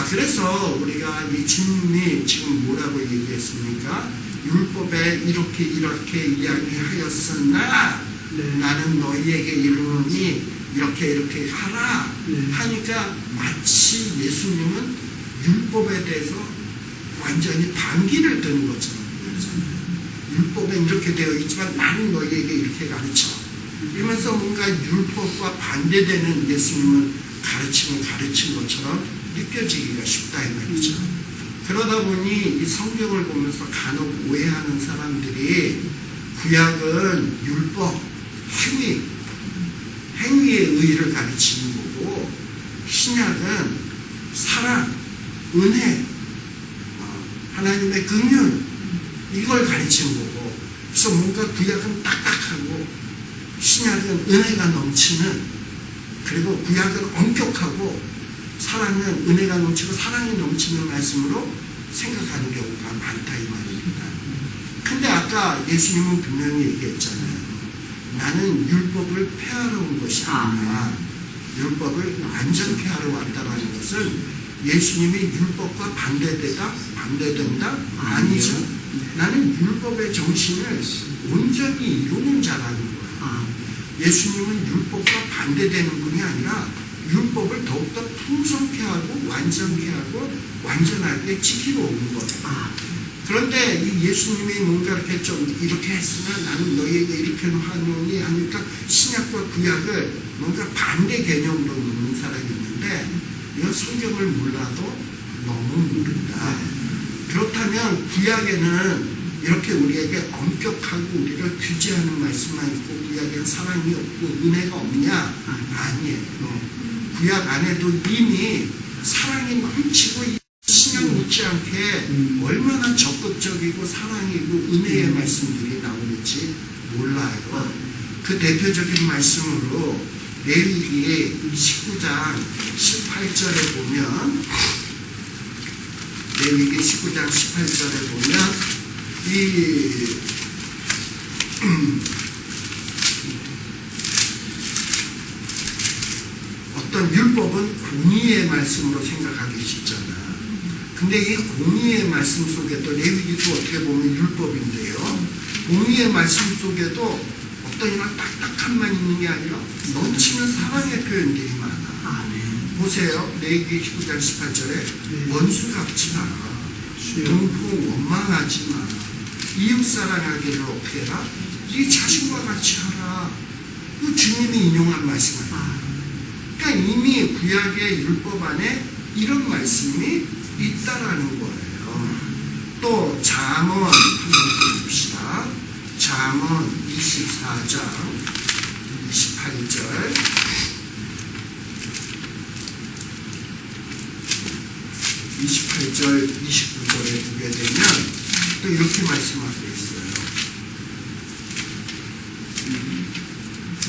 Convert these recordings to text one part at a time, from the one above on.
자, 그래서 우리가 이 주님이 지금 뭐라고 얘기했습니까? 율법에 이렇게 이야기하였으나 나는 너희에게 이르노니 이렇게 하라 하니까 마치 예수님은 율법에 대해서 완전히 반기를 드는 것처럼 보였잖아요. 율법엔 이렇게 되어 있지만 나는 너희에게 이렇게 가르쳐 이러면서 뭔가 율법과 반대되는 예수님은 가르친 것처럼 느껴지기가 쉽다 이 말이죠. 그러다 보니 이 성경을 보면서 간혹 오해하는 사람들이 구약은 율법, 행위의 의의를 가르치는 거고 신약은 사랑, 은혜, 하나님의 긍휼 이걸 가르치는 거고 그래서 뭔가 구약은 딱딱하고 신약은 은혜가 넘치는 그리고 구약은 엄격하고 사랑은 은혜가 넘치고 사랑이 넘치는 말씀으로 생각하는 경우가 많다 이 말입니다. 근데 아까 예수님은 분명히 얘기했잖아요. 나는 율법을 폐하러 온 것이 아니라 율법을 완전케 하러 왔다라는 것은 예수님이 율법과 반대된다? 아니죠. 나는 율법의 정신을 온전히 이루는 자라는 거예요. 예수님은 율법과 반대되는 분이 아니라 율법을 더욱더 풍성케 하고 완전케 하고 완전하게 지키러 오는 거예요. 그런데 이 예수님이 뭔가 이렇게 했으나 나는 너희에게 이렇게 하노니 하니까 신약과 구약을 뭔가 반대 개념으로 놓는 사람이 있는데 이건 성경을 몰라도 너무 모른다. 그렇다면 구약에는 이렇게 우리에게 엄격하고 우리를 규제하는 말씀만 있고 구약에는 사랑이 없고 은혜가 없냐? 아니에요. 구약 안에도 이미 사랑이 넘치고 신약 못지않게 얼마나 적극적이고 사랑이고 은혜의 말씀들이 나오는지 몰라요. 그 대표적인 말씀으로 레위기 19장 18절에 보면 레위기 19장 18절에 보면 어떤 율법은 공의의 말씀으로 생각하기 쉽잖아. 근데 이 공의의 말씀 속에도 레위기도 어떻게 보면 율법인데요. 공의의 말씀 속에도 어떤 이런 딱딱함만 있는 게 아니라 넘치는 사랑의 표현들이 많아. 보세요. 레위기 19장 18절에 원수 갚지 마라. 동포 원망하지 마라. 이웃 사랑하기를 어떻게 해라? 네 자신과 같이 하라. 그 주님이 인용한 말씀 아니에요. 그러니까 이미 구약의 율법 안에 이런 말씀이 있다라는 거예요. 또 잠언 한번 봅시다. 잠언 24장 28절 28절 29절에 보게 되면 또 이렇게 말씀하고 있어요.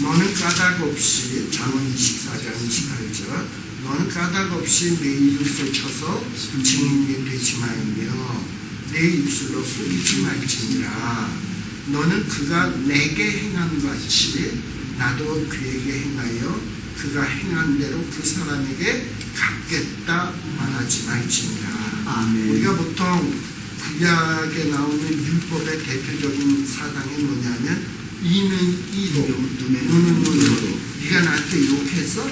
너는 까닭 없이 잠언 24장 28절 너는 까닭 없이 내 이웃을 쳐서 증인이 되지 말며 내 입술로 속이지 말지니라. 너는 그가 내게 행한 같이 나도 그에게 행하여 그가 행한 대로 그 사람에게 갚겠다 말하지 말지니라. 아멘. 우리가 보통 구약에 나오는 율법의 대표적인 사상이 뭐냐면 이는 이로 눈은 눈으로 네가 나한테 이렇게 해서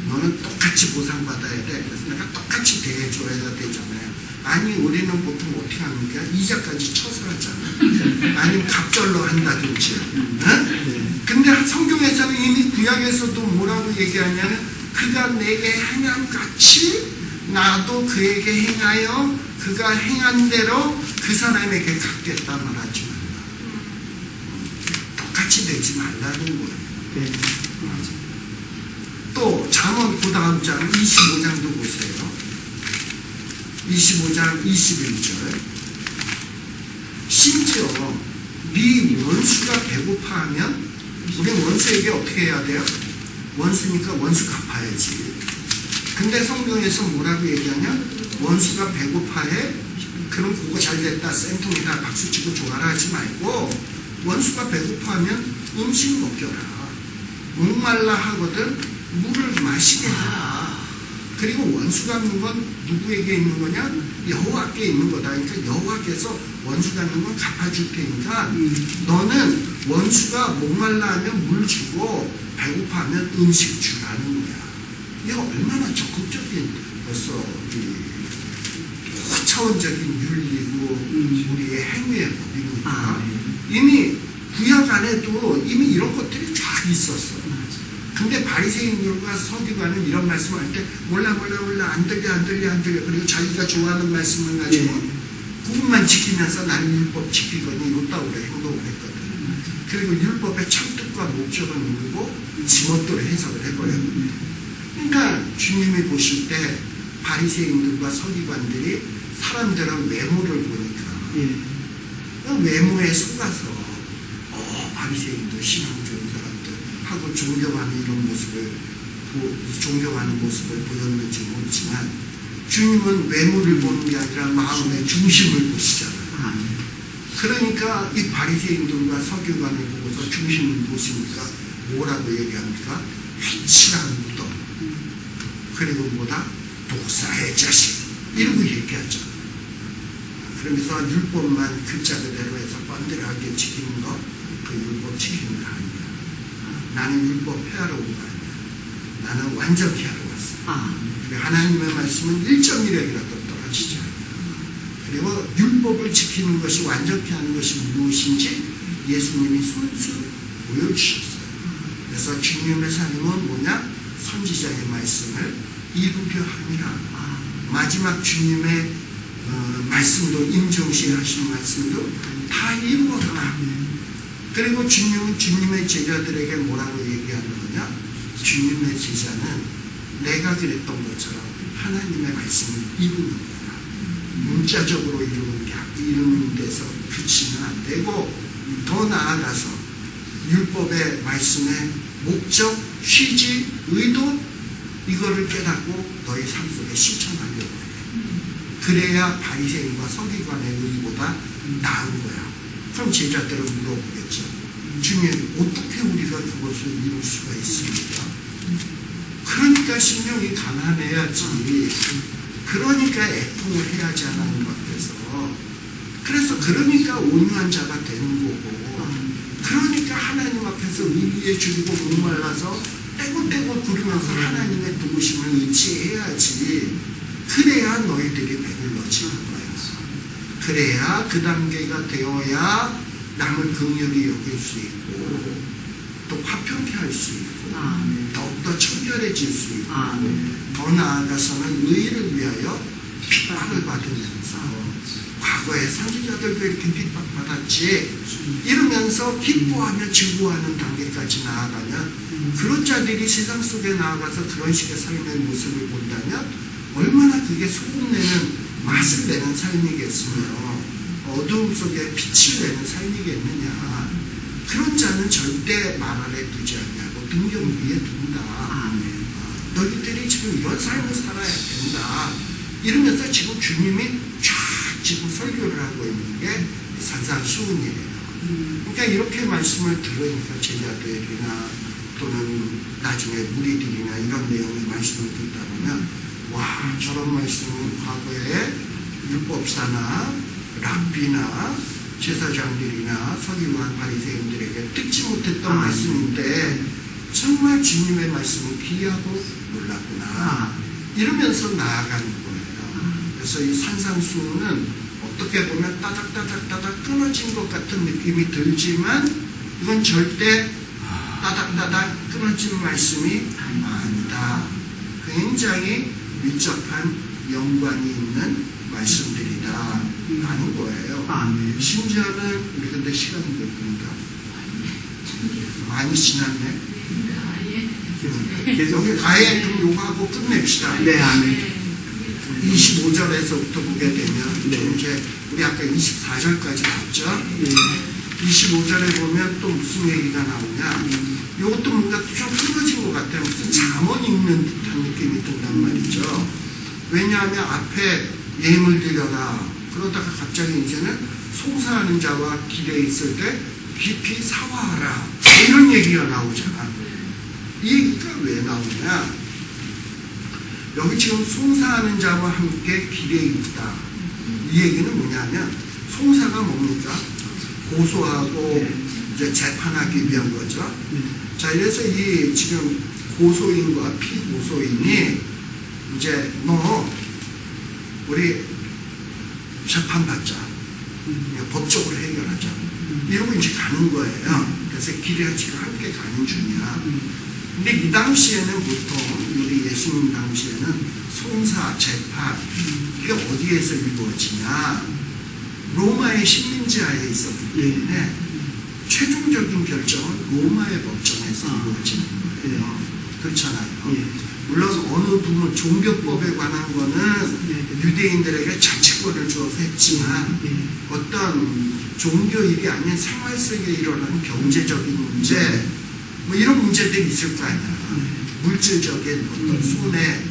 너는 똑같이 보상받아야 돼. 그래서 내가 똑같이 대해줘야 되잖아요. 아니 우리는 보통 어떻게 합니까? 이자까지 쳐서 하잖아. 아니면 갑절로 한다든지. 네. 근데 성경에서는 이미 구약에서도 뭐라고 얘기하냐면 그가 내게 행한 같이 나도 그에게 행하여 그가 행한 대로 그 사람에게 갚겠다 말하지 말라. 똑같이 되지 말라는 거예요. 네. 또 잠언 그 다음 장 25장도 보세요. 25장 21절 심지어 네 원수가 배고파하면 우리 원수에게 어떻게 해야 돼요? 원수니까 원수 갚아야지. 근데 성경에서 뭐라고 얘기하냐? 원수가 배고파해? 그럼 그거 잘됐다 센통이다 박수치고 좋아라 하지 말고 원수가 배고파하면 음식 먹여라. 목말라 하거든 물을 마시게 해라. 그리고 원수 갚는 건 누구에게 있는 거냐? 여호와께 있는 거다. 그러니까 여호와께서 원수 갚는 건 갚아줄 테니까 너는 원수가 목말라 하면 물 주고 배고파하면 음식 주라는 거야. 이게 얼마나 적극적인 벌써 차원적인 윤리고 우리의 행위의 법이니까 이미 구약 안에도 이미 이런 것들이 쫙 있었어. 근데 바리새인들과 서기관은 이런 말씀을 할 때 몰라 안 들려 그리고 자기가 좋아하는 말씀을 가지고 그것만 지키면서 나는 율법 지키거니 이렇다고 그래 행동을 했거든. 그리고 율법의 참뜻과 목적을 모르고 지멋대로 해석을 해버렸거든. 그러니까 주님이 보실 때 바리새인들과 서기관들이 사람들은 외모를 보니까 그 외모에 속아서 바리새인도 신앙 좋은 사람들 하고 존경하는 이런 모습을 존경하는 모습을 보였는지 모르지만 주님은 외모를 보는 게 아니라 마음의 중심을 보시잖아요. 그러니까 이 바리새인들과 서기관을 보고서 중심을 보시니까 뭐라고 얘기합니까? 휘칠한 무덤 그리고 뭐다? 독사의 자식 이러고 얘기하죠. 그러면서 율법만 글자 그대로 해서 번들하게 지키는 거 그 율법 지키는 거 아니야. 나는 율법 폐하러 온 거 아니야. 나는 완전히 하러 왔어. 하나님의 말씀은 1.1핵이라도 떨어지지 않아요. 그리고 율법을 지키는 것이 완전히 하는 것이 무엇인지 예수님이 손수 보여주셨어요. 그래서 주님의 삶은 뭐냐? 선지자의 말씀을 이루려 함이라. 마지막 주님의 말씀도 임정시에 하신 말씀도 다 이루었다. 그리고 주님은 주님의 제자들에게 뭐라고 얘기하는 거냐? 주님의 제자는 내가 그랬던 것처럼 하나님의 말씀을 이루는 거야. 문자적으로 이루는 데서 그치면 안 되고 더 나아가서 율법의 말씀의 목적, 취지, 의도 이거를 깨닫고 너희 삶 속에 실천하려고 해. 그래야 바리새인과 서기관의 의보다 나은 거야. 그럼 제자들은 물어보겠죠. 주님, 어떻게 우리가 그것을 이룰 수가 있습니까? 그러니까 심령이 가난해야지. 그러니까 애통을 해야지 하나님 앞에서. 그래서 그러니까 온유한 자가 되는 거고. 그러니까 하나님 앞에서 의리에 줄이고 목말라서 떼고 구르면서 하나님의 도우심을 의지해야지. 그래야 너희들이 배불러지는 거야. 그래야 그 단계가 되어야 남을 긍휼히 여길 수 있고 또 화평케 할 수 있고 더욱더 청결해질 수 있고 더 나아가서는 의를 위하여 핍박을 받으면서 과거에 선지자들도 이렇게 핍박받았지 이러면서 기뻐하며 즐거워하는 단계까지 나아가면 그런 자들이 세상 속에 나아가서 그런 식의 삶의 모습을 본다면 얼마나 그게 소금내는 맛을 내는 삶이겠으며 어두움 속에 빛을 내는 삶이겠느냐. 그런 자는 절대 말 아래 두지 않냐고 등경 위에 둔다. 너희들이 지금 이런 삶을 살아야 된다. 이러면서 지금 주님이 쫙 지금 설교를 하고 있는 게 산산수훈이에요. 그러니까 이렇게 말씀을 들으니까 제자들이나 또는 나중에 무리들이나 이런 내용의 말씀을 듣다 보면 와, 저런 말씀은 과거에 율법사나 랍비나 제사장들이나 서기관 바리새인들에게 듣지 못했던 말씀인데 정말 주님의 말씀은 귀하고 놀랍구나 이러면서 나아가는 거예요. 그래서 이 산산수훈은 어떻게 보면 따닥따닥 끊어진 것 같은 느낌이 들지만 이건 절대 따닥따닥 끊어진 말씀이 아니다. 굉장히 밀접한 연관이 있는 말씀들이다 라는 거예요. 심지어는 우리 근데 시간이 몇 분인가? 많이 지났네. 여기 아예 그럼 요거 하고 끝냅시다. 네, 아멘. 25절에서부터 보게 되면 좀 이제 우리 아까 24절까지 봤죠. 25절에 보면 또 무슨 얘기가 나오냐. 이것도 뭔가 좀 흐려진 것 같아요. 무슨 잠언 읽는 듯한 느낌이 든단 말이죠. 왜냐하면 앞에 예물 드려라. 그러다가 갑자기 이제는 송사하는 자와 길에 있을 때 깊이 사화하라. 이런 얘기가 나오잖아. 이 얘기가 왜 나오냐. 여기 지금 송사하는 자와 함께 길에 있다. 이 얘기는 뭐냐면 송사가 뭡니까? 고소하고 이제 재판하기 위한 거죠. 자, 그래서 이 지금 고소인과 피고소인이 이제 너 우리 재판받자, 법적으로 해결하자, 이러고 이제 가는 거예요. 그래서 길에 지금 함께 가는 중이야. 근데 이 당시에는 보통 우리 예수님 당시에는 송사, 재판 이게 어디에서 이루어지냐? 로마의 식민지하에 있었기 때문에 최종적인 결정은 로마의 법정에서 이루어지는 거예요. 그렇잖아요. 물론 어느 부분 종교법에 관한 거는 유대인들에게 자치권을 주어서 했지만 어떤 종교일이 아닌 생활 속에 일어나는 경제적인 문제 뭐 이런 문제들이 있을 거 아니야. 물질적인 어떤 손해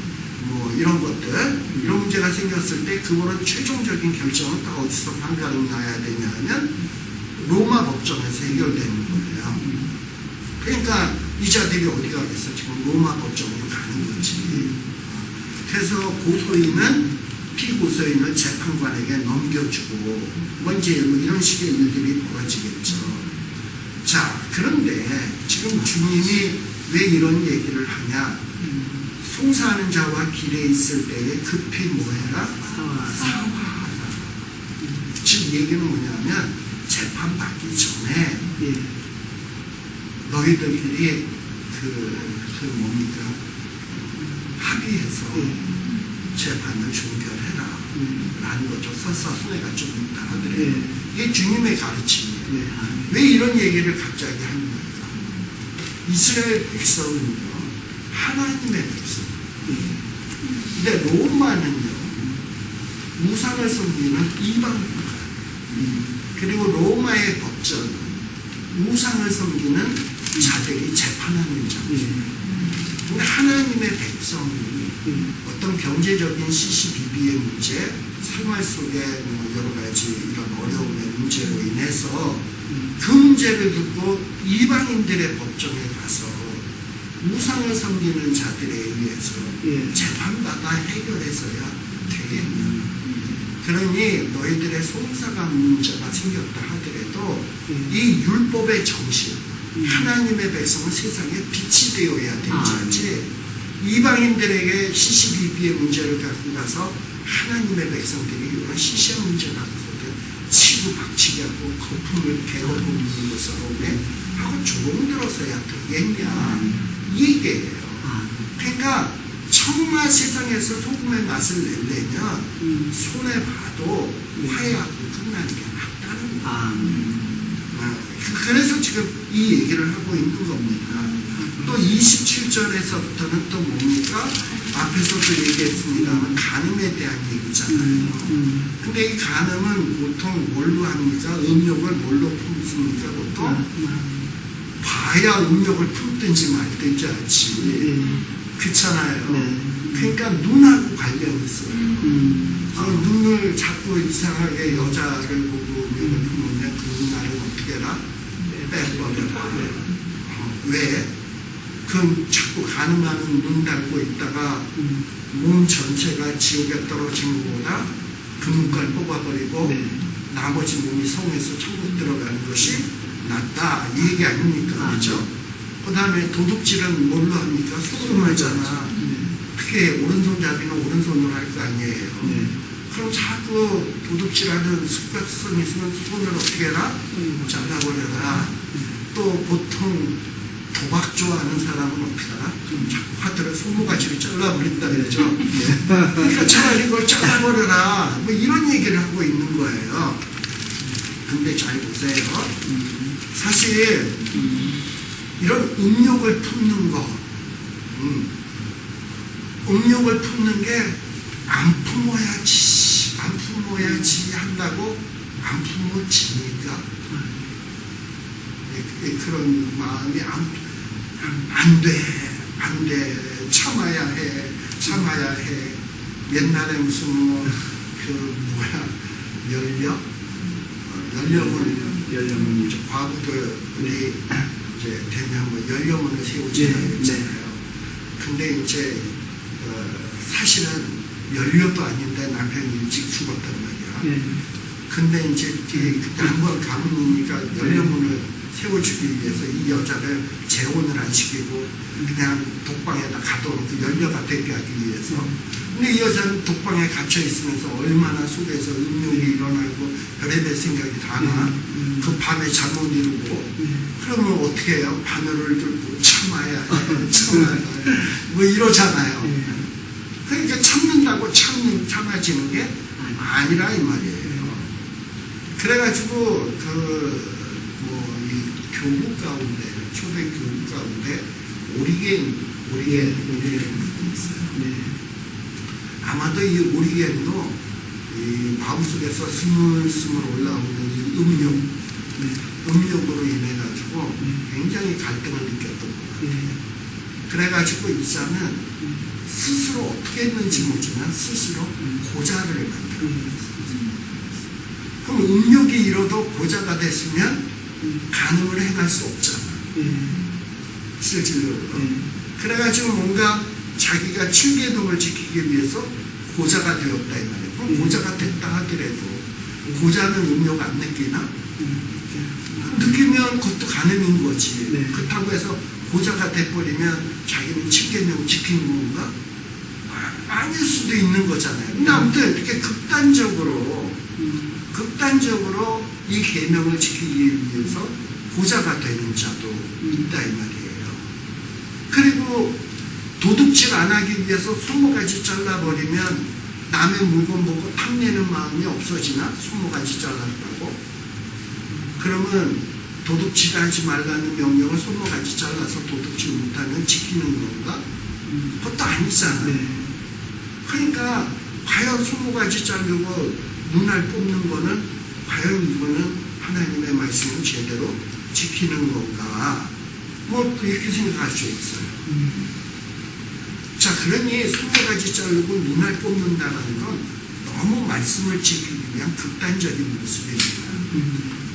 뭐 이런 것들 이런 문제가 생겼을 때 그거는 최종적인 결정은 다 어디서 판가름 나야 되냐 하면 로마 법정에서 해결되는 거예요. 그러니까 이 자들이 어디 가겠어? 지금 로마 법정으로 가는 거지. 그래서 고소인은 피고소인을 재판관에게 넘겨주고 먼저 이런 식의 일들이 벌어지겠죠. 자, 그런데 지금 주님이 왜 이런 얘기를 하냐? 송사하는 자와 길에 있을 때에 급히 뭐해라? 사화하라. 지금 얘기는 뭐냐면 재판받기 전에 너희들끼리 뭡니까? 합의해서 재판을 종결해라. 라는 거죠. 설사 손해가 좀 있다 하더라도. 이게 주님의 가르침이에요. 왜 이런 얘기를 갑자기 하는 겁니까? 이스라엘 백성은요, 하나님의 백성. 근데 로마는요, 우상을 섬기는 이방인가요. 그리고 로마의 법전은 우상을 섬기는 자들이 재판하는 자죠. 근데 하나님의 백성이 어떤 경제적인 시시비비의 문제, 생활 속에 뭐 여러 가지 이런 어려움의 문제로 인해서 그 문제를 듣고 이방인들의 법정에 가서 우상을 섬기는 자들에 의해서 재판받아 해결해서야 되겠냐. 그러니 너희들의 송사가 문제가 생겼다 하더라도 이 율법의 정신, 하나님의 백성은 세상에 빛이 되어야 될 자지 이방인들에게 시시비비의 문제를 갖고 가서 하나님의 백성들이 이런 시시한 문제 갖고서도 치고 박치게 하고 거품을 베어보는 것을 하고 조롱들어서야 되겠냐 이 얘기예요. 그러니까 정말 세상에서 소금의 맛을 내려면 손해봐도 화해하고 끝나는 게 낫다는 거예요. 그래서 지금 이 얘기를 하고 있는 겁니다. 또 27절에서부터는 또 뭡니까? 앞에서도 얘기했습니다만 간음에 대한 얘기잖아요. 근데 이 간음은 보통 뭘로 합니까? 음욕을 뭘로 품습니까? 보통 봐야 음욕을 품든지 말든지 알지. 그렇잖아요. 그러니까 눈하고 관련이 있어요. 눈을 자꾸 이상하게 여자를 보고 음욕을 품으면 그 눈알을 어떻게 해라? 빼버려라. 왜? 그 자꾸 가늠하는 눈 닫고 있다가 몸 전체가 지옥에 떨어진 것보다 그 눈깔 뽑아버리고 나머지 몸이 성에서 천국 들어가는 것이 낫다 이 얘기 아닙니까? 그렇죠? 그 다음에 도둑질은 뭘로 합니까? 손으로 하잖아. 그게 오른손잡이는 오른손으로 할 거 아니에요. 그럼 자꾸 도둑질하는 습관성이 있으면 손을 어떻게 해라? 잘라버려라. 또 보통 도박 좋아하는 사람은 어떻게 하나? 자꾸 하더라도 손모가지를 잘라버린다 그러죠. 그러니까 차라리 이걸 잘라버려라. 뭐 이런 얘기를 하고 있는 거예요. 근데 잘 보세요. 사실 이런 음욕을 품는 거, 음욕을 품는 게 안 품어야지 한다고 안 품어지니까 그런 마음이 안 돼, 참아야 해. 옛날에 무슨 연령을 과부들이 이제 되면 뭐 연령을 세우잖아요. 근데 이제 사실은 연료도 아닌데 남편이 일찍 죽었단 말이야. 예. 근데 이제 그때 한번 가문이니까 연료문을 세워주기 위해서 이 여자를 재혼을 안 시키고 그냥 독방에다 가둬놓고 연료가 되게 하기 위해서. 근데 이 여자는 독방에 갇혀 있으면서 얼마나 속에서 음욕이 일어나고 별의별 생각이 다 나. 그 밤에 잠 못 이루고. 그러면 어떻게 해요? 바늘을 들고 참아야 해. 참아야 해. 뭐 이러잖아요. 그러니까 참는다고 참아지는 게 아니라 이 말이에요. 그래가지고 이 교국 가운데, 초대 교국 가운데 오리겐이라는 분이 있어요. 아마도 이 오리겐도 이 마음속에서 스물스물 올라오는 이 음욕으로 인해가지고 굉장히 갈등을 느꼈던 것 같아요. 그래가지고 일사는 스스로 어떻게 했는지 모르지만 스스로 고자를 만들었어요. 그럼 음욕이 이뤄도 고자가 됐으면 간음을 행할 수 없잖아. 실질적으로. 그래가지고 뭔가 자기가 칠계동을 지키기 위해서 고자가 되었다 이 말이에요. 그럼 고자가 됐다 하더라도 고자는 음욕 안 느끼나? 느끼면 그것도 간음인 거지. 그렇다고 해서 고자가 돼버리면 자기는 칠계명 지킨 건가? 아닐 수도 있는 거잖아요. 근데 아무튼 이렇게 극단적으로 이 계명을 지키기 위해서 고자가 되는 자도 있다 이 말이에요. 그리고 도둑질 안 하기 위해서 손모가지 잘라버리면 남의 물건 보고 탐내는 마음이 없어지나? 손모가지 잘랐다고? 그러면 도둑질하지 말라는 명령을 손모가지 잘라서 도둑질 못하면 지키는 건가? 그것도 아니잖아요. 그러니까 과연 손모가지 자르고 눈알 뽑는 거는 과연 이거는 하나님의 말씀을 제대로 지키는 건가? 뭐 이렇게 생각할 수 있어요. 자, 그러니 손모가지 자르고 눈알 뽑는다는 건 너무 말씀을 지키기 위한 극단적인 모습입니다.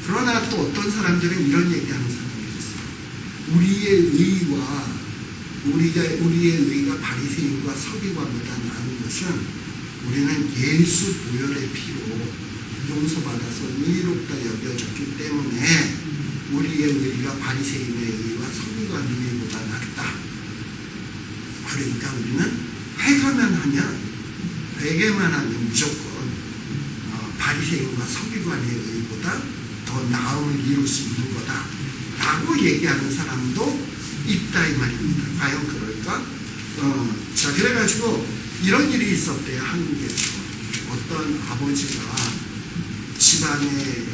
그러나 또 어떤 사람들은 이런 얘기하는 사람이 있어요. 우리의 의가 바리새인과 서기관보다 나은 것은 우리는 예수 보혈의 피로 용서받아서 의롭다 여겨졌기 때문에 우리의 의가 바리새인의 의와 서기관의 의보다 낫다. 그러니까 우리는 회개만 하면 무조건 바리새인과 서기관의 의보다 더 나음을 이룰 수 있는 거다 라고 얘기하는 사람도 있다 이 말입니다. 과연 그럴까? 자, 그래가지고 이런 일이 있었대요. 한국에서 어떤 아버지가 집안에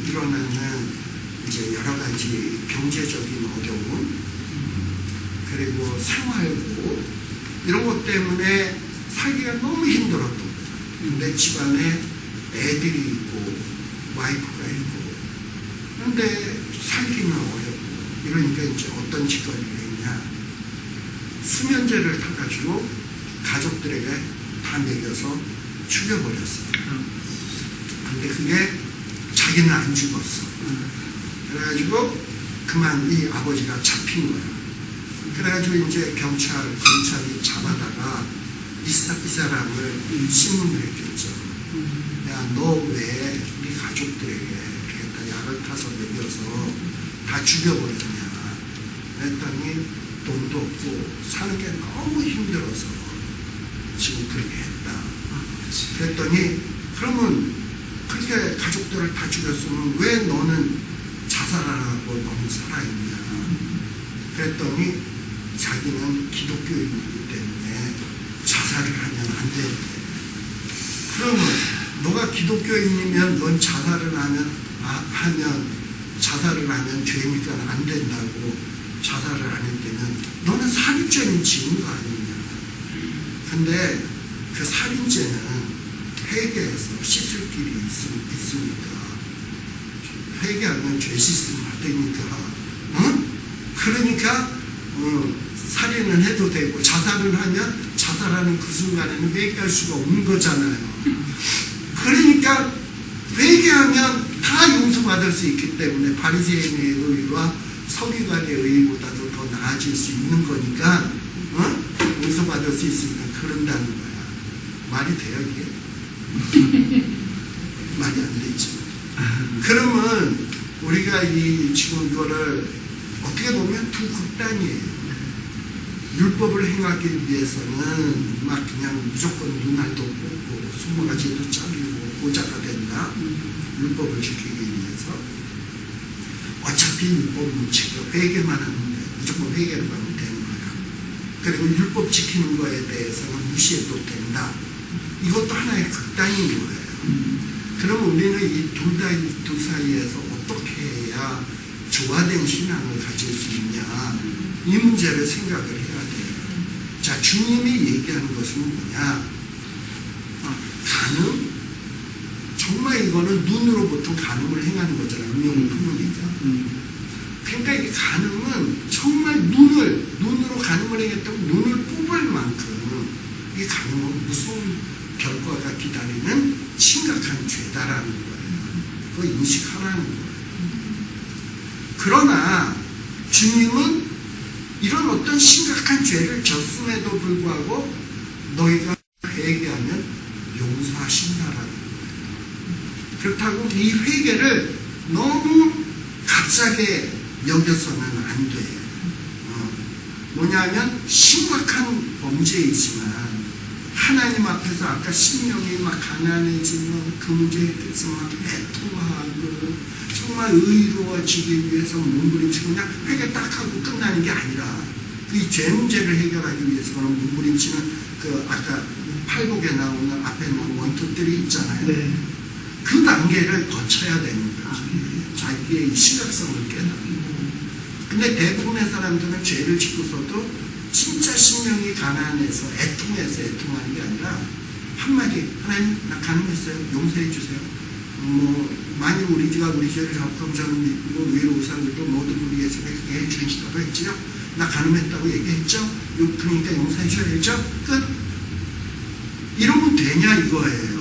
일어나는 이제 여러 가지 경제적인 어려움 그리고 생활고 이런 것 때문에 살기가 너무 힘들었던 거예요. 근데 집안에 애들이 있고 와이프가 있고 근데 살기는 어렵고 이러니까 이제 어떤 짓거리를 했냐, 수면제를 타가지고 가족들에게 다 먹여서 죽여버렸어요. 근데 그게 자기는 안 죽었어. 그래가지고 그만 이 아버지가 잡힌 거야. 그래가지고 이제 경찰이 잡아다가 이 사람을 신문을 했겠죠. 야, 너 왜 우리 가족들에게 이렇게 약을 타서 먹여서 다 죽여버렸냐. 그랬더니 돈도 없고 사는 게 너무 힘들어서 지금 그렇게 했다. 그랬더니 그러면 그렇게 가족들을 다 죽였으면 왜 너는 자살 안 하고 너무 살아있냐. 그랬더니 자기는 기독교인이기 때문에 자살을 하면 안 된대. 그러면 너가 기독교인이면 넌 자살을 하면 죄니까 안 된다고 자살을 안 했다면 너는 살인죄는 지은 거 아니냐. 근데 그 살인죄는 회개해서 씻을 길이 있으니까 회개하면 죄 씻음 받으니까 그러니까 살인은 해도 되고 자살을 하면 자살하는 그 순간에는 회개할 수가 없는 거잖아요. 그러니까 회개하면 다 용서받을 수 있기 때문에 바리새인의 의와 서기관의 의보다도 더 나아질 수 있는 거니까 용서받을 수 있으니까 그런다는 거야. 말이 돼요, 이게? 말이 안 되죠. 그러면 우리가 지금 이거를 어떻게 보면 두 극단이에요. 율법을 행하기 위해서는 막 그냥 무조건 눈알도 뽑고 손모가지도 잘리고 고자가 된다. 율법을 지키기 위해서. 어차피 율법은 지켜 회개만 하면 돼. 무조건 회개를 하면 되는 거야. 그리고 율법 지키는 거에 대해서는 무시해도 된다. 이것도 하나의 극단인 거예요. 그럼 우리는 이 둘 사이에서 어떻게 해야 조화된 신앙을 가질 수 있냐, 이 문제를 생각을 해야 돼요. 자, 주님이 얘기하는 것은 뭐냐? 간음? 정말 이거는 눈으로 보통 간음을 행하는 거잖아요. 음용을 품으니까. 그러니까 이 간음은 정말 눈으로 간음을 행했다고 눈을 뽑을 만큼 이 간음은 무서운 결과가 기다리는 심각한 죄다라는 거예요. 그거 인식하라는 거예요. 그러나 주님은 이런 어떤 심각한 죄를 졌음에도 불구하고 너희가 회개하면 용서하신다라는 거예요. 그렇다고 이 회개를 너무 값싸게 여겨서는 안 돼요. 뭐냐면 심각한 범죄이지만 하나님 앞에서 아까 심령이 막 가난해지면 그 문제에 대해서 막 애통하고 정말 의로워지기 위해서 몸부림치고 그냥 회개 딱 하고 끝나는 게 아니라 그 죄 문제를 해결하기 위해서는 몸부림치는 그 아까 팔복에 나오는 앞에 나오는 원투들이 있잖아요. 네. 그 단계를 거쳐야 되는 거지. 자기의 심각성을 깨닫고. 근데 대부분의 사람들은 죄를 짓고서도 진짜 심령이 가난해서 애통해서 애통하는 게 아니라 한마디, 하나님 나 가난했어요. 용서해 주세요. 만일 우리가 우리 죄를 잡고 저는 믿고 위로 우상들도 모든 우리 위해서 그렇게 해주시다고 했지요. 나 가늠했다고 얘기했죠. 그러니까 용서해 줘야죠. 끝. 이러면 되냐 이거예요.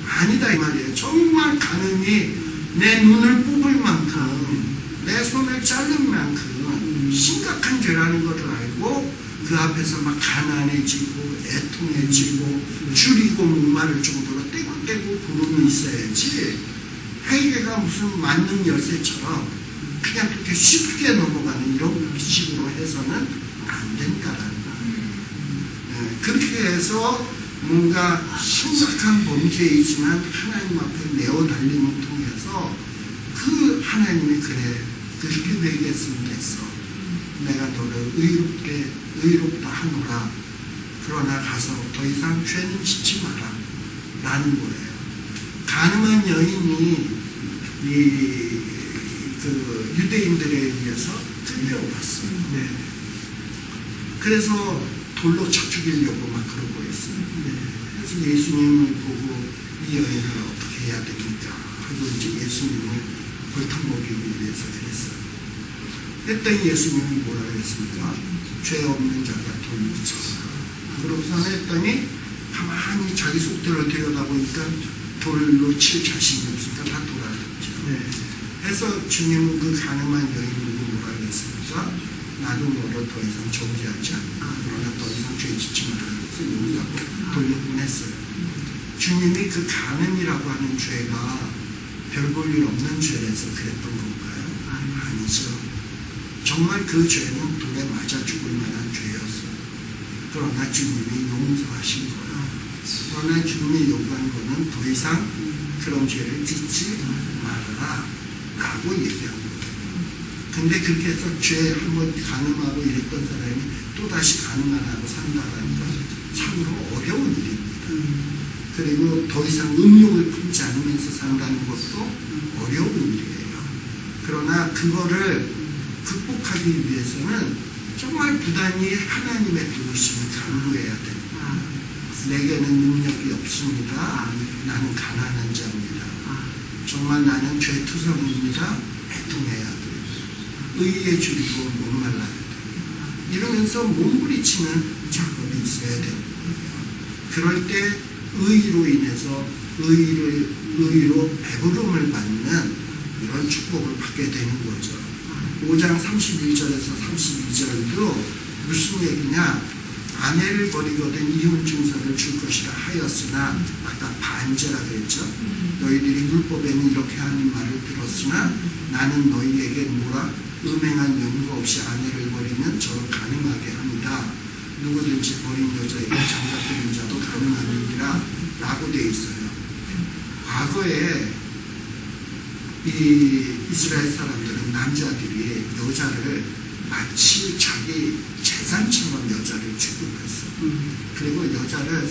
아니다 이 말이에요. 정말 가늠이 내 눈을 뽑을 만큼 내 손을 자른 만큼 심각한 죄라는 것을 알고 그 앞에서 막 가난해지고 애통해지고 줄이고 목마를 정도로 떼고 구름이 있어야지 회개가 무슨 만능 열쇠처럼 그냥 그렇게 쉽게 넘어가는 이런 식으로 해서는 안 된다라는 거예요. 그렇게 해서 뭔가 심각한 범죄이지만 하나님 앞에 내어달림을 통해서 그 하나님이 그래 그렇게 회개했으면 됐어. 내가 너를 의롭다 하노라. 그러나 가서 더 이상 죄는 짓지 마라. 라는 거예요. 가늠한 여인이 그 유대인들에 의해서 끌려왔어요. 네. 그래서 돌로 쳐 죽이려고 막 그러고 있어요. 네. 그래서 예수님을 보고 이 여인을 어떻게 해야 됩니까? 그리고 이제 예수님을 골탕 먹이기 위해서 그랬어요. 그랬더니 예수님이 뭐라 그랬습니까? 죄 없는 자가 돌로 쳐라. 그러고서 했더니 가만히 자기 속들을 들여다보니까 돌로 칠 자신이 없으니까 다 돌아갔죠. 네. 해서 주님은 그 가늠한 여인을 뭐라 그랬습니까? 나도 너를 더 이상 정죄하지 않는다. 그러나 더 이상 죄 짓지 말라. 그래서 용서하고 돌려보냈어요. 주님이 그 가늠이라고 하는 죄가 별 볼 일 없는 죄라서 그랬던 건가요? 아니죠. 정말 그 죄는 돌에 맞아 죽을 만한 죄였어요. 그러나 주님이 용서하신 거예요. 그러나 주님이 요구한 거는 더 이상 그런 죄를 짓지 말아라 라고 얘기한 거예요. 근데 그렇게 해서 죄 한번 가늠하고 이랬던 사람이 또다시 가늠 안 하고 산다라는 건 참으로 어려운 일입니다. 그리고 더 이상 음욕을 품지 않으면서 산다는 것도 어려운 일이에요. 그러나 그거를 극복하기 위해서는 정말 부단히 하나님의 도우심을 간구해야 됩니다. 내게는 능력이 없습니다. 나는 가난한 자입니다. 정말 나는 죄투성입니다. 애통해야 돼요. 의에 줄이고 목말라야 돼요. 이러면서 몸부리치는 작업이 있어야 되는 거예요. 그럴 때 의로 인해서 의로 배부름을 받는 이런 축복을 받게 되는 거죠. 5장 31절에서 32절도 무슨 얘기냐? 아내를 버리거든 이혼 증서를 줄 것이라 하였으나 아까 반제라 그랬죠. 너희들이 율법에는 이렇게 하는 말을 들었으나 나는 너희에게 뭐라 음행한 연고 없이 아내를 버리면 저를 가늠하게 합니다. 누구든지 버린 여자에게 장가드는 자도 가능하느니라 라고 되어 있어요. 과거에 이 이스라엘 사람들은 남자들이 여자를 마치 자기 재산처럼 여자를 취급했어. 그리고 여자를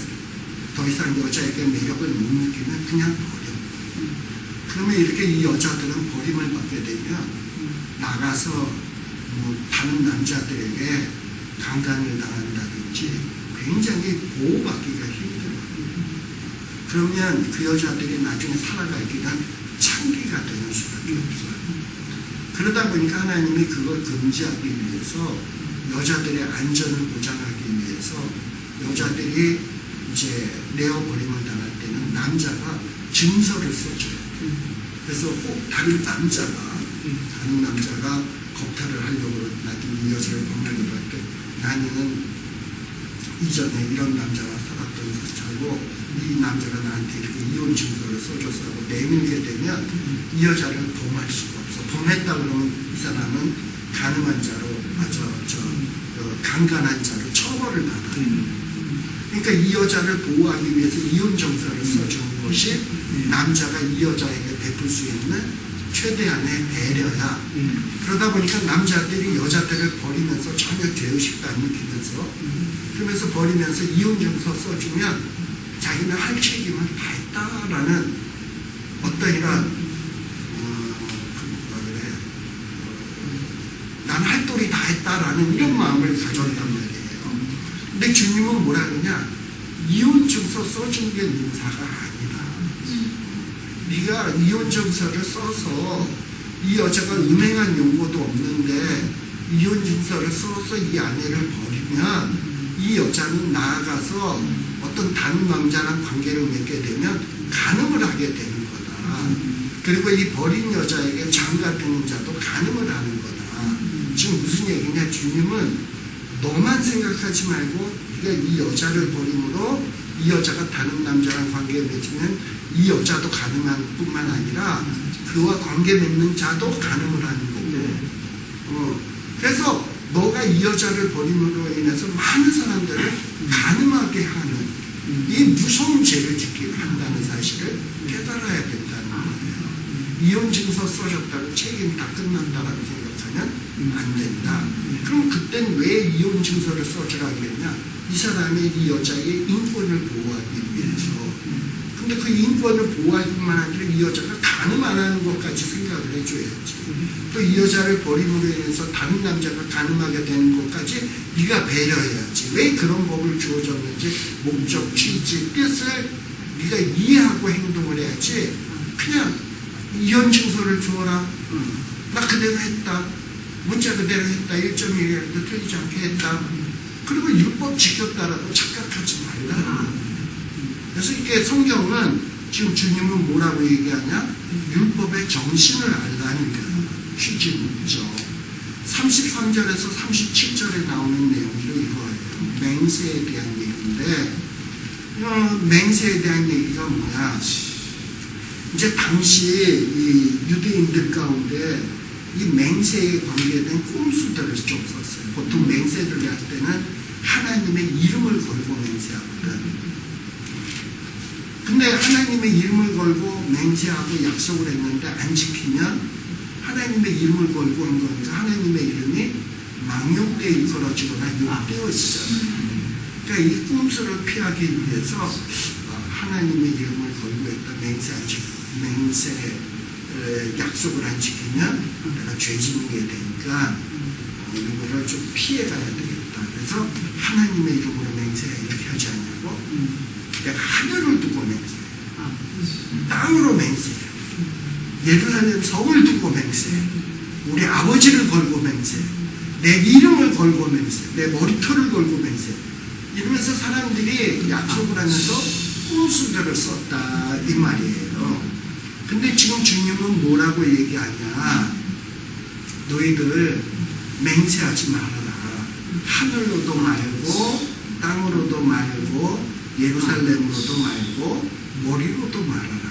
더 이상 여자에게 매력을 못 느끼면 그냥 버려. 그러면 이렇게 이 여자들은 버림을 받게 되면 나가서 뭐 다른 남자들에게 강간을 당한다든지 굉장히 보호받기가 힘들어요. 그러면 그 여자들이 나중에 살아가기가 창기가 되는 수밖에 없어요. 그러다 보니까 하나님이 그걸 금지하기 위해서 여자들의 안전을 보장하기 위해서 여자들이 이제 내어버림을 당할 때는 남자가 증서를 써줘요. 그래서 꼭 다른 남자가 겁탈을 하려고 나중에 이 여자를 범하려고 할 때 나는 이전에 이런 남자와 살았던 여자고 이 남자가 나한테 이렇게 이혼 증서를 써줘서 하고 내밀게 되면 이 여자를 범할 수가 없어. 범했다 그러면 이 사람은 가늠한 자로 강간한 자로 처벌을 받아요. 그러니까 이 여자를 보호하기 위해서 이혼 증서를 써주는 것이 남자가 이 여자에게 베풀 수 있는 최대한의 배려야. 그러다 보니까 남자들이 여자들을 버리면서 전혀 죄의식도 안 느끼면서 그러면서 버리면서 이혼 증서 써주면 자기는 할 책임을 다 했다라는 어떤 이런 난 할 도리 다 했다라는 이런 마음을 가졌단 말이에요. 근데 주님은 뭐라 그러냐? 이혼 증서 써준 게 민사가 아니다. 네가 이혼 증서를 써서 이 여자가 음행한 용고도 없는데 이혼 증서를 써서 이 아내를 버리면 이 여자는 나아가서 어떤 다른 남자랑 관계를 맺게 되면 간음을 하게 되는 거다. 그리고 이 버린 여자에게 장가드는 자도 간음을 하는 거다. 지금 무슨 얘기냐? 주님은 너만 생각하지 말고 네가 이 여자를 버림으로 이 여자가 다른 남자랑 관계 맺으면 이 여자도 가늠한 뿐만 아니라 그와 관계 맺는 자도 가늠을 하는 거고 그래서 너가 이 여자를 버림으로 인해서 많은 사람들을 가늠하게 하는 이 무서운 죄를 짓게 한다는 사실을 깨달아야 된다는 거예요. 이혼 증서 써줬다고 책임이 다 끝난다라고 생각하면 안 된다. 그럼 그땐 왜 이혼 증서를 써주라고 했냐? 이 사람이 이 여자의 인권을 보호하기 위해서. 근데 그 인권을 보호할 뿐만 아니라 이 여자가 가늠 안 하는 것까지 생각을 해줘야지. 또 이 여자를 버림으로 인해서 다른 남자가 가늠하게 되는 것까지 네가 배려해야지. 왜 그런 법을 주어졌는지 목적, 취지, 뜻을 네가 이해하고 행동을 해야지. 그냥 이혼 증서를 주어라. 나 그대로 했다. 문자 그대로 했다. 1.1에도 틀리지 않게 했다. 그리고 율법 지켰다라고 착각하지 말라. 그래서 이게 성경은 지금 주님은 뭐라고 얘기하냐? 율법의 정신을 알라는 거야. 취지 목적. 33절에서 37절에 나오는 내용도 이거예요. 맹세에 대한 얘기인데 맹세에 대한 얘기가 뭐야? 이제 당시 이 유대인들 가운데 이 맹세에 관계된 꼼수들을 좀 썼어요. 보통 맹세를 할 때는 하나님의 이름을 걸고 맹세하거든. 근데 하나님의 이름을 걸고 맹세하고 약속을 했는데 안 지키면 하나님의 이름을 걸고 한 거니까 하나님의 이름이 망령되어 일컬어지거나 욕되어지잖아요. 그러니까 이 꼼수를 피하기 위해서 하나님의 이름을 걸고 했다. 맹세 약속을 안 지키면 내가 죄 짓는 게 되니까 이거를 좀 피해가야 되겠다. 그래서 하나님의 이름으로 맹세 이렇게 하지 않냐고 내가 하늘을 두고 맹세, 땅으로 맹세, 예루살렘 성을 두고 맹세, 우리 아버지를 걸고 맹세, 내 이름을 걸고 맹세, 내 머리털을 걸고 맹세 이러면서 사람들이 약속을 하면서 꼼수들을 썼다 이 말이에요. 근데 지금 주님은 뭐라고 얘기하냐? 너희들 맹세하지 말아라. 하늘로도 말고 땅으로도 말고 예루살렘으로도 말고 머리로도 말하라.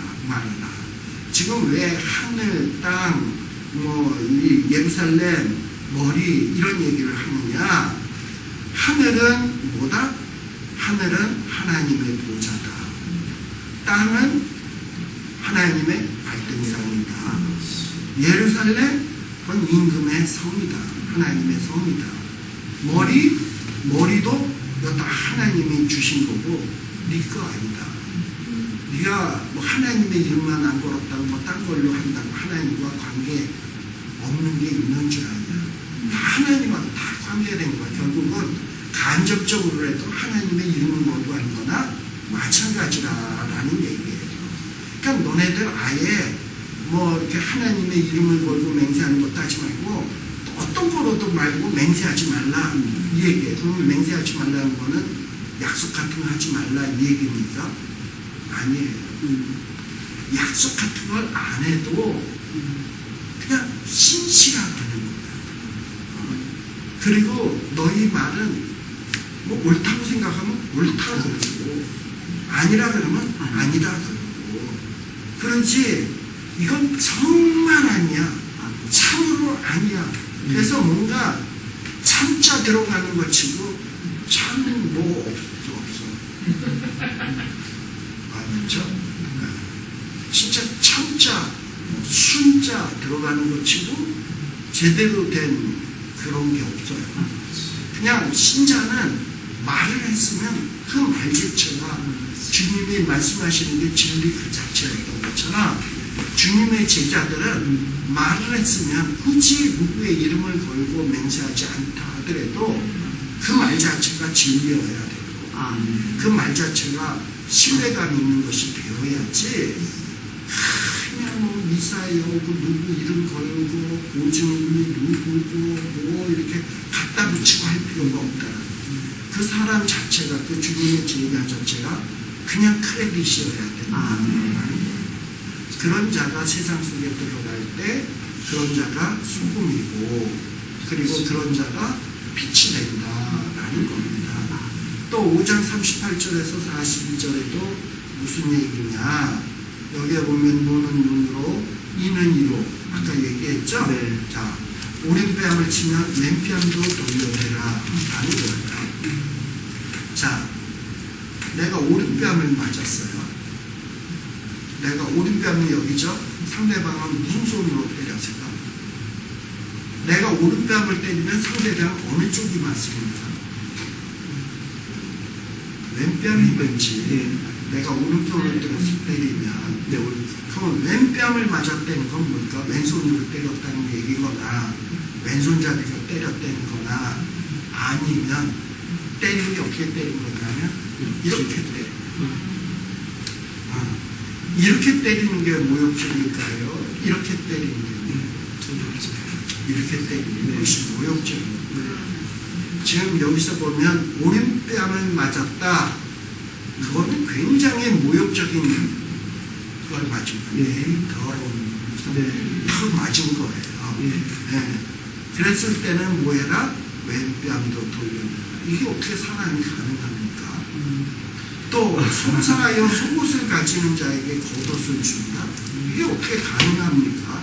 지금 왜 하늘, 땅, 이 예루살렘, 머리 이런 얘기를 하느냐? 하늘은 뭐다? 하늘은 하나님의 보좌다. 땅은 하나님의 발등상이다. 예루살렘 그건 임금의 성이다. 하나님의 성이다. 머리도 다 하나님이 주신 거고 네 거 아니다. 네가 뭐 하나님의 이름만 안 걸었다고 뭐 딴 걸로 한다고 하나님과 관계 없는 게 있는 줄 아냐. 다 하나님하고 다 관계된 거야. 결국은 간접적으로라도 하나님의 이름을 걸고 하는 거나 마찬가지라는 얘기예요. 그러니까 너네들 아예 뭐 이렇게 하나님의 이름을 걸고 맹세하는 것도 하지 말고 어떤 거로도 말고 맹세하지 말라 이 얘기예요. 그러면 맹세하지 말라는 거는 약속 같은 거 하지 말라 이 얘기입니까? 아니에요. 약속 같은 걸 안 해도 그냥 신실하다는 거야. 그리고 너희 말은 뭐 옳다고 생각하면 옳다고 그러고 아니라 그러면 아니다 그러고 그런지 이건 정말 아니야. 참으로 아니야. 그래서 뭔가 참자 들어가는 것 치고 참 뭐 없어. 그렇죠? 진짜 참자, 순자 들어가는 것 치고 제대로 된 그런 게 없어요. 그냥 신자는 말을 했으면 그 말 자체가 주님이 말씀하시는 게 진리 그 자체였던 것처럼 주님의 제자들은 말을 했으면 굳이 누구의 이름을 걸고 맹세하지 않다 하더라도 그 말 자체가 진리여야 되고 그 말 자체가 신뢰감 있는 것이 되어야지 그냥 뭐 미사에 오고 누구 이름 걸고 보증인이 누구고 뭐 이렇게 갖다 붙이고 할 필요가 없다. 그 사람 자체가 그 주님의 제자 자체가 그냥 크레딧이어야 된다. 그런 자가 세상 속에 들어갈 때 그런 자가 소금이고 그리고 그런 자가 빛이 된다라는 겁니다. 또 5장 38절에서 42절에도 무슨 얘기냐? 여기에 보면 노는 눈으로 이는 이로 아까 얘기했죠? 네. 자, 오른뺨을 치면 왼뺨도 돌려내라 라는 겁니다. 자, 내가 오른뺨을 맞았어요. 내가 오른뺨이 여기죠? 상대방은 무슨 손으로 때렸을까? 내가 오른뺨을 때리면 상대방은 어느 쪽이 맞습니까? 왼뺨이든지 내가 오른손으로 때리면 그럼 왼뺨을 맞았다는 건 뭘까? 왼손으로 때렸다는 얘기거나 왼손잡이가 때렸다는 거나 아니면 때리는 게 어떻게 때린 거냐면 이렇게 때려. 이렇게 때리는 게 모욕적일까요? 이렇게 때리는 게 이렇게 때리는 것이 모욕적입니다. 지금 여기서 보면 오른뺨을 맞았다. 그거는 굉장히 모욕적인 걸 맞은 거예요. 더러운 탁 맞은 거예요. 네. 그랬을 때는 뭐해라? 왼뺨도 돌려내라. 이게 어떻게 사람이 가능합니까? 또 송사하여 속옷을 가지는 자에게 겉옷을 준다. 이게 어떻게 가능합니까?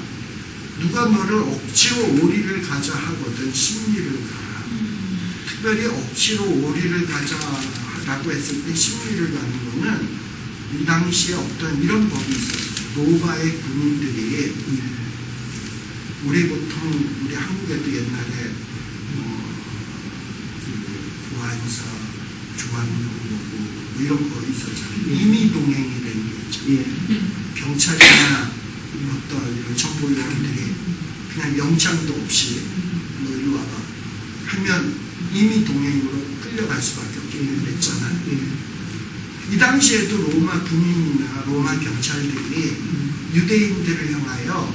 누가 너를 억지로 오리를 가자 하거든 심리를 가라. 특별히 억지로 오리를 가자라고 했을 때 심리를 가는 거는 이 당시에 어떤 이런 법이 있었어요. 로마의 군인들이 우리 보통 우리 한국에도 옛날에 보안사, 중앙정보부 뭐 이런 거 있었잖아요. 임의 동행이 되는 거죠. 경찰이나 어떤 이런 정보요원들이 그냥 영장도 없이 너 이리 와봐 하면 임의 동행으로 끌려갈 수밖에 없게 그랬잖아요. 이 당시에도 로마 군인이나 로마 경찰들이 유대인들을 향하여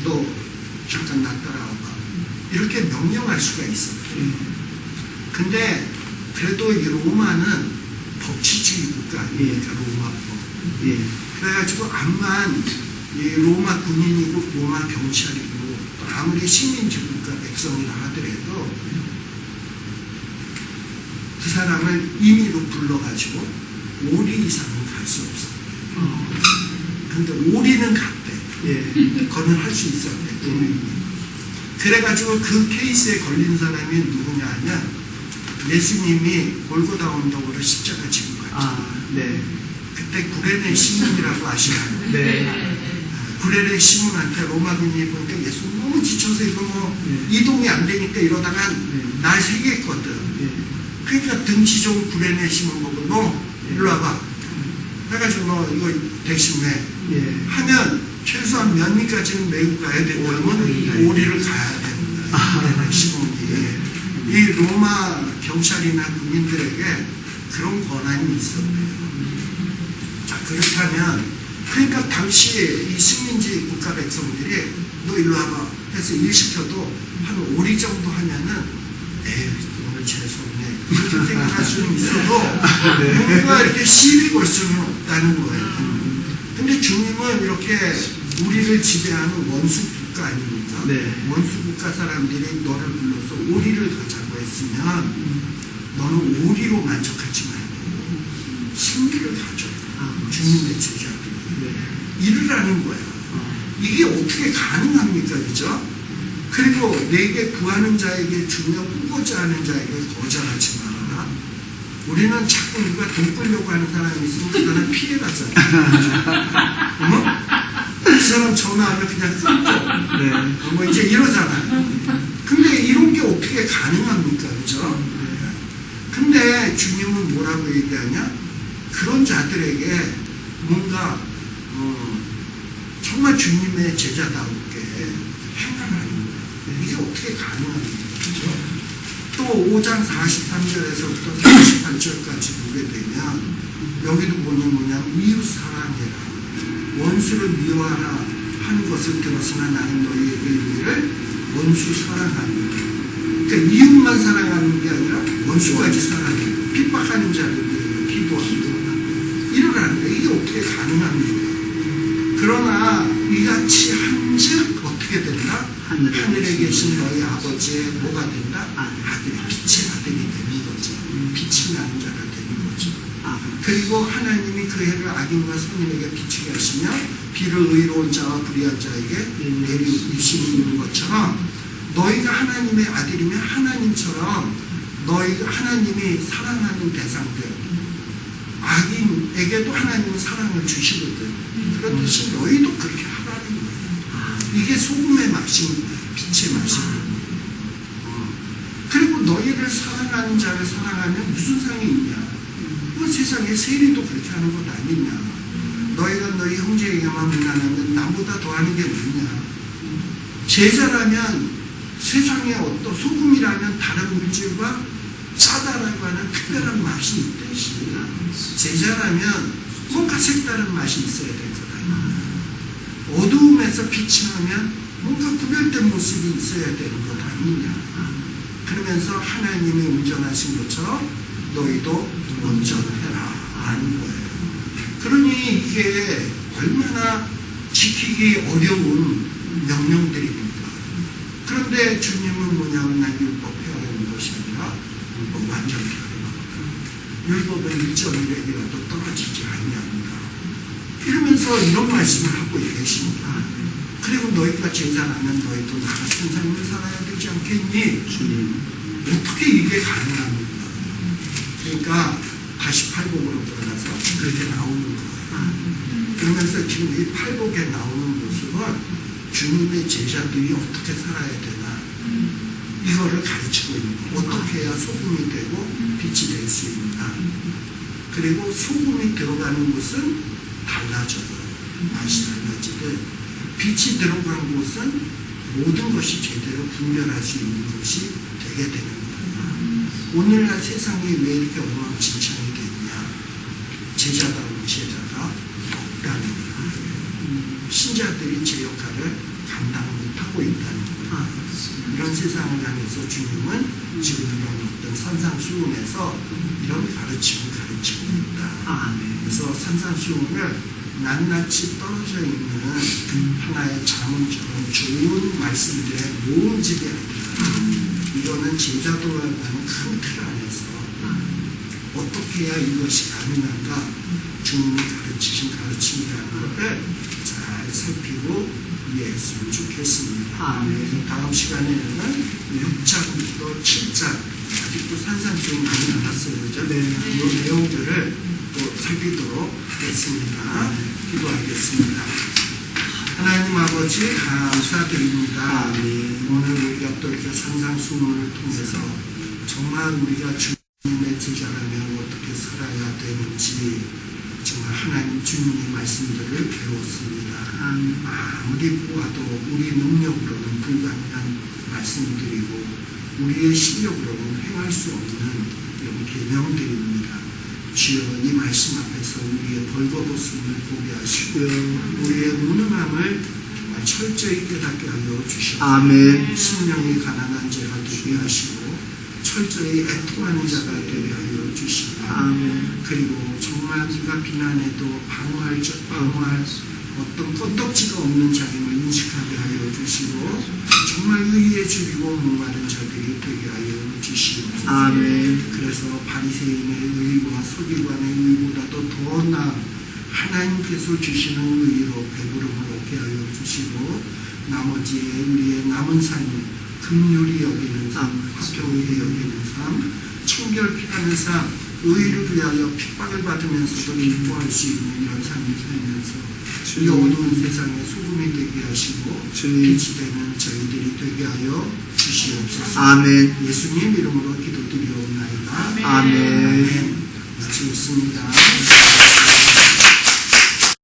너 잠깐 나 따라와봐 이렇게 명령할 수가 있어요. 근데 그래도 이 로마는 법치주의 국가 아니니까 로마법. 그래가지고 암만 이 로마 군인이고 로마 경찰이고 아무리 식민지 국가 백성이라 하더라도 그 사람을 임의로 불러가지고 5리 이상은 갈 수 없어. 근데 5리는 갔대. 예. 그거는 할 수 있었대. 그래가지고 그 케이스에 걸린 사람이 누구냐 하면 예수님이 골고다 언덕으로 십자가 지고 갔죠. 아, 네. 그때 구레네 시몬이라고 아시나요? 네. 구레네 시몬한테 로마군이 보니까 예수 너무 지쳐서 이거 뭐 이동이 안 되니까 이러다가 날 새겼거든. 그러니까 등치 좋은 구레네 시몬 보고 너 일로 와봐. 해가지고 너 이거 대신에 하면 최소한 몇 리까지는 메고 가야 된다면 5리를 가야 되는 거야. 구레네 시몬이. 이 로마 경찰이나 군인들에게 그런 권한이 있었대요. 자, 그렇다면 그러니까 당시 이 식민지 국가 백성들이 너 일로 와봐 해서 일 시켜도 한 5리 정도 하면은 에이 오늘 재수없네 이렇게 생각할 수는 있어도 뭔가 이렇게 시비 걸 수는 없다는 거예요. 근데 주님은 이렇게 우리를 지배하는 원수 국가 아닙니까? 네. 원수 국가 사람들이 너를 불러서 5리를 가자고 했으면 너는 5리로 만족하지 말고 10리를 가져. 주님의 제자들. 이르라는 거야. 이게 어떻게 가능합니까? 그죠? 그리고 내게 구하는 자에게 주며 꾸고자 하는 자에게 거절하지 말아라. 우리는 자꾸 누가 돈 끌려고 하는 사람이 있으면 그 사람 피해가잖아. 그 사람 전화하면 그냥 끊고. 뭐 이제 이러잖아. 근데 이런 게 어떻게 가능합니까? 그죠? 근데 주님은 뭐라고 얘기하냐? 그런 자들에게 뭔가 정말 주님의 제자다우게 행하는 거예요. 이게 어떻게 가능합니까? 그죠? 또 5장 43절에서부터 48절까지 보게 되면 여기도 뭐냐면 이웃 사랑해라. 원수를 미워하라 하는 것을 들었으나 나는 너희에게 이를 원수 사랑하니. 그러니까 이웃만 사랑하는 게 아니라 원수까지 사랑해. 핍박하는 자를 위해 기도하고 이러라는 거예요. 이게 어떻게 가능합니까? 그러나 이같이 한즉 어떻게 된다? 하늘에 계신 너희 아버지의 뭐가 된다? 아들이 빛의 아들이 되는 거죠. 빛이 나는 자가 되는 거죠. 그리고 하나님이 그 해를 악인과 선인에게 비추게 하시며 비를 의로운 자와 불의한 자에게 내리시는 것처럼 너희가 하나님의 아들이면 하나님처럼 너희가 하나님이 사랑하는 대상들 악인에게도 하나님은 사랑을 주시거든. 그렇듯이 너희도 그렇게 하라는 거예요. 이게 소금의 맛입니다. 빛의 맛입니다. 그리고 너희를 사랑하는 자를 사랑하면 무슨 상이 있냐? 뭐 세상에 세리도 그렇게 하는 것 아니냐? 너희가 너희 형제에게만 무난하면 남보다 더하는 게 뭐냐? 제자라면 세상에 어떤 소금이라면 다른 물질과 짜다라고 하는 특별한 맛이 있듯이 제자라면 뭔가 색다른 맛이 있어야 될 것 아니냐. 어두움에서 빛이 나면 뭔가 구별된 모습이 있어야 되는 것 아니냐. 그러면서 하나님이 온전하신 것처럼 너희도 온전해라 하는 거예요. 그러니 이게 얼마나 지키기 어려운 명령들입니까? 그런데 주님은 뭐냐면 난 율법 폐하는 것이 아니라 율법 완전히 하려고 율법은 1.1핵이라도 떨어지지 않냐는가 이러면서 이런 말씀을 하고 계십니다. 그리고 너희가 제자라면 너희도 나 같은 삶을 살아야 되지 않겠니? 어떻게 이게 가능합니까? 그러니까 88복으로 들어가서 그렇게 나오는 거예요. 그러면서 지금 이 8복에 나오는 모습은 주님의 제자들이 어떻게 살아야 되나 이거를 가르치고 있는 거예요. 어떻게 해야 소금이 되고 빛이 될 수 있나. 그리고 소금이 들어가는 곳은 달라져요. 맛이 달라지듯 빛이 들어간 곳은 모든 것이 제대로 분별할 수 있는 것이 되게 되는 거예요. 오늘날 세상이 왜 이렇게 엉망진창이 됐냐. 제자다운 제자가 없다는 거예요. 신자들이 제 역할을 감당 못하고 있다는 거예요. 이런 세상을 향해서 주님은 지금 이런 어떤 산상수훈에서 이런 가르침을 가르치고 있다. 그래서 산상수훈을 낱낱이 떨어져 있는 하나의 자문처럼 좋은 말씀들의 모음집이 아니라 이거는 제자도라는 큰 틀 안에서 어떻게 해야 이것이 가능한가? 주님이 가르치신 가르침이라는 것을 잘 살피고 이해했으면 좋겠습니다. 다음 시간에는 6장부터 7장 아직도 산산조금 많이 남았어요. 그죠? 이 내용들을 또 살피도록 하겠습니다. 기도하겠습니다. 하나님 아버지 감사드립니다. 오늘 우리가 또 이렇게 산상수훈을 통해서 정말 우리가 주님의 제자라면 어떻게 살아야 되는지 정말 하나님 주님의 말씀들을 배웠습니다. 아무리 보아도 우리 능력으로는 불가능한 말씀들이고 우리의 실력으로는 행할 수 없는 이런 계명들입니다. 주여 이 말씀 앞에서 우리의 벌거벗음을 보게 하시고 우리의 무능함을 철저히 깨닫게 하여 주시옵소서. 아멘. 심령이 가난한 자가 되게 하시고 철저히 애통하는 자가 되게 하여 주시고 그리고 정말 네가 비난해도 방어할 어떤 껌덕지가 없는 자임을 인식하게 하여 주시고 정말 의에 줄이고 목마른 자들이 되게 하여 주시옵소서. 아멘. 그래서 바리새인의 의와 서기관의 의보다도 더 나은 하나님께서 주시는 의로 배부름을 얻게 하여 주시고 나머지 우리의 남은 삶을 긍휼히 여기는 삶, 화평히 여기는 삶, 청결피하는 삶, 의를 위하여 핍박을 받으면서도 기뻐할 수 있는 이런 삶을 살면서 이 어두운 세상에 소금이 되게 하시고 빛이 되는 저희들이 되게 하여 주시옵소서. 아멘. 예수님 이름으로 기도드리옵나이다. 아멘. 마치겠습니다.